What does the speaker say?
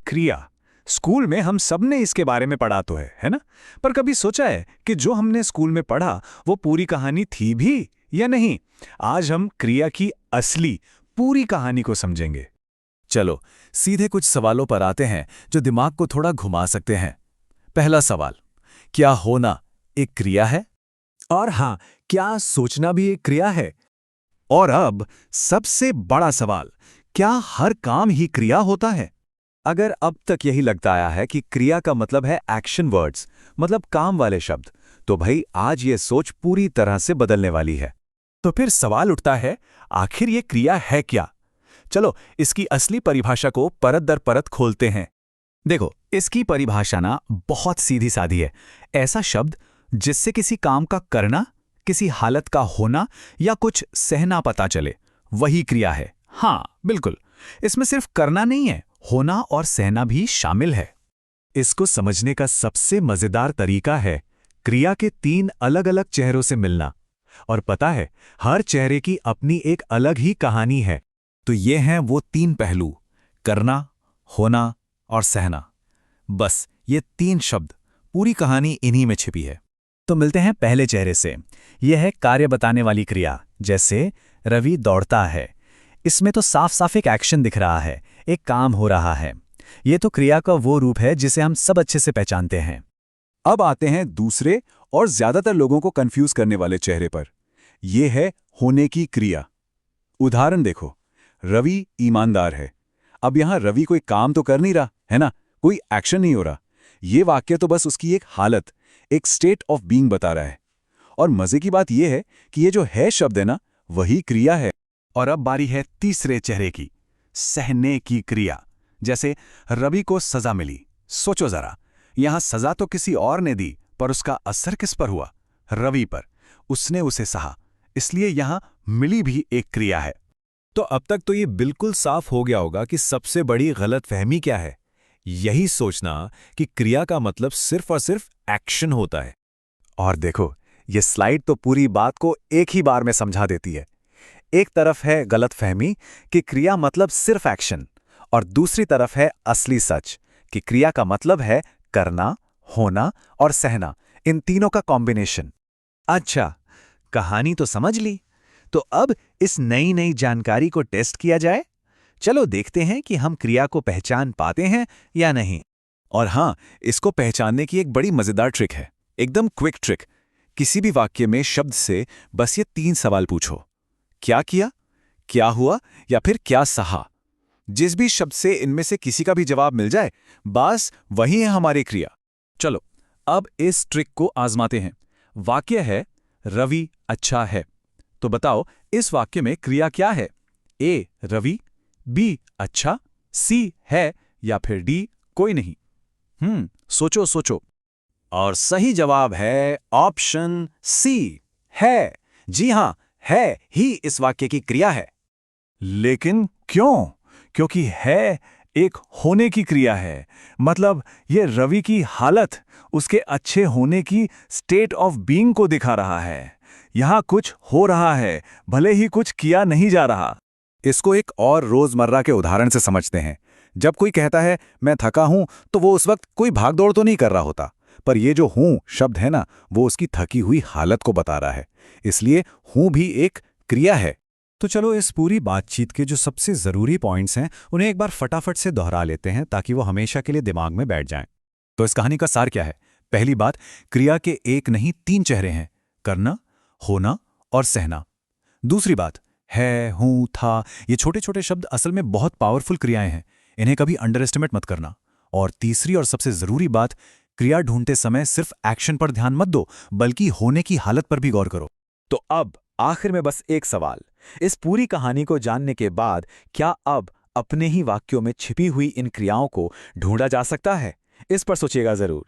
क्रिया। स्कूल में हम सब ने इसके बारे में पढ़ा तो है ना? पर कभी सोचा है कि जो हमने स्कूल में पढ़ा वो पूरी कहानी थी भी या नहीं? आज हम क्रिया की असली पूरी कहानी को समझेंगे। चलो सीधे कुछ सवालों पर आते हैं जो दिमाग को थोड़ा घुमा सकते हैं। पहला सवाल, क्या होना एक क्रिया है? और हाँ, क्या सोचना भी एक क्रिया है? और अब सबसे बड़ा सवाल, क्या हर काम ही क्रिया होता है? अगर अब तक यही लगता आया है कि क्रिया का मतलब है एक्शन वर्ड्स, मतलब काम वाले शब्द, तो भाई आज ये सोच पूरी तरह से बदलने वाली है। तो फिर सवाल उठता है, आखिर ये क्रिया है क्या? चलो इसकी असली परिभाषा को परत दर परत खोलते हैं। देखो, इसकी परिभाषा ना बहुत सीधी सादी है। ऐसा शब्द जिससे किसी काम का करना, किसी हालत का होना या कुछ सहना पता चले, वही क्रिया है। हाँ बिल्कुल, इसमें सिर्फ करना नहीं है, होना और सहना भी शामिल है। इसको समझने का सबसे मजेदार तरीका है क्रिया के 3 अलग-अलग चेहरों से मिलना। और पता है, हर चेहरे की अपनी एक अलग ही कहानी है। तो ये हैं वो 3 पहलू, करना, होना और सहना। बस ये 3 शब्द, पूरी कहानी इन्हीं में छिपी है। तो मिलते हैं पहले चेहरे से। यह है कार्य बताने वाली क्रिया, जैसे रवि दौड़ता है। इसमें तो साफ साफ एक एक्शन दिख रहा है, एक काम हो रहा है। ये तो क्रिया का वो रूप है जिसे हम सब अच्छे से पहचानते हैं। अब आते हैं दूसरे और ज्यादातर लोगों को कंफ्यूज करने वाले चेहरे पर। यह है होने की क्रिया। उदाहरण देखो, रवि ईमानदार है। अब यहां रवि कोई काम तो कर नहीं रहा है ना, कोई एक्शन नहीं हो रहा। ये वाक्य तो बस उसकी एक हालत, एक स्टेट ऑफ बीइंग बता रहा है। और मजे की बात यह है कि ये जो है शब्द है ना, वही क्रिया है। और अब बारी है तीसरे चेहरे की, सहने की क्रिया। जैसे रवि को सजा मिली। सोचो जरा, यहां सजा तो किसी और ने दी, पर उसका असर किस पर हुआ? रवि पर। उसने उसे सहा, इसलिए यहां मिली भी एक क्रिया है। तो अब तक तो ये बिल्कुल साफ हो गया होगा कि सबसे बड़ी गलतफहमी क्या है। यही सोचना कि क्रिया का मतलब सिर्फ और सिर्फ एक्शन होता है। और देखो, ये स्लाइड तो पूरी बात को एक ही बार में समझा देती है। एक तरफ है गलतफहमी कि क्रिया मतलब सिर्फ एक्शन, और दूसरी तरफ है असली सच कि क्रिया का मतलब है करना, होना और सहना, इन तीनों का कॉम्बिनेशन। अच्छा, कहानी तो समझ ली, तो अब इस नई नई जानकारी को टेस्ट किया जाए। चलो देखते हैं कि हम क्रिया को पहचान पाते हैं या नहीं। और हां, इसको पहचानने की एक बड़ी मजेदार ट्रिक है, एकदम क्विक ट्रिक। किसी भी वाक्य में शब्द से बस ये 3 सवाल पूछो। क्या किया, क्या हुआ या फिर क्या सहा। जिस भी शब्द से इनमें से किसी का भी जवाब मिल जाए, बस वही है हमारी क्रिया। चलो अब इस ट्रिक को आजमाते हैं। वाक्य है रवि अच्छा है। तो बताओ इस वाक्य में क्रिया क्या है? ए रवि, बी अच्छा, सी है या फिर डी कोई नहीं। सोचो सोचो। और सही जवाब है ऑप्शन सी, है। जी हां, है ही इस वाक्य की क्रिया है। लेकिन क्यों? क्योंकि है एक होने की क्रिया है। मतलब ये रवि की हालत, उसके अच्छे होने की स्टेट ऑफ बीइंग को दिखा रहा है। यहां कुछ हो रहा है, भले ही कुछ किया नहीं जा रहा। इसको एक और रोजमर्रा के उदाहरण से समझते हैं। जब कोई कहता है मैं थका हूं, तो वो उस वक्त कोई भागदौड़ तो नहीं कर रहा होता, पर ये जो हूं शब्द है ना, वो उसकी थकी हुई हालत को बता रहा है। इसलिए हूं भी एक क्रिया है। तो चलो इस पूरी बातचीत के जो सबसे जरूरी पॉइंट्स हैं, उन्हें एक बार फटाफट से दोहरा लेते हैं ताकि वो हमेशा के लिए दिमाग में बैठ जाएं। तो इस कहानी का सार क्या है? पहली बात, क्रिया के एक नहीं 3 चेहरे हैं, करना, होना और सहना। दूसरी बात, है, हूं, था, ये छोटे छोटे शब्द असल में बहुत पावरफुल क्रियाएं हैं, इन्हें कभी अंडर एस्टिमेट मत करना। और तीसरी और सबसे जरूरी बात, क्रिया ढूंढते समय सिर्फ एक्शन पर ध्यान मत दो, बल्कि होने की हालत पर भी गौर करो। तो अब आखिर में बस एक सवाल, इस पूरी कहानी को जानने के बाद क्या अब अपने ही वाक्यों में छिपी हुई इन क्रियाओं को ढूंढा जा सकता है? इस पर सोचिएगा जरूर।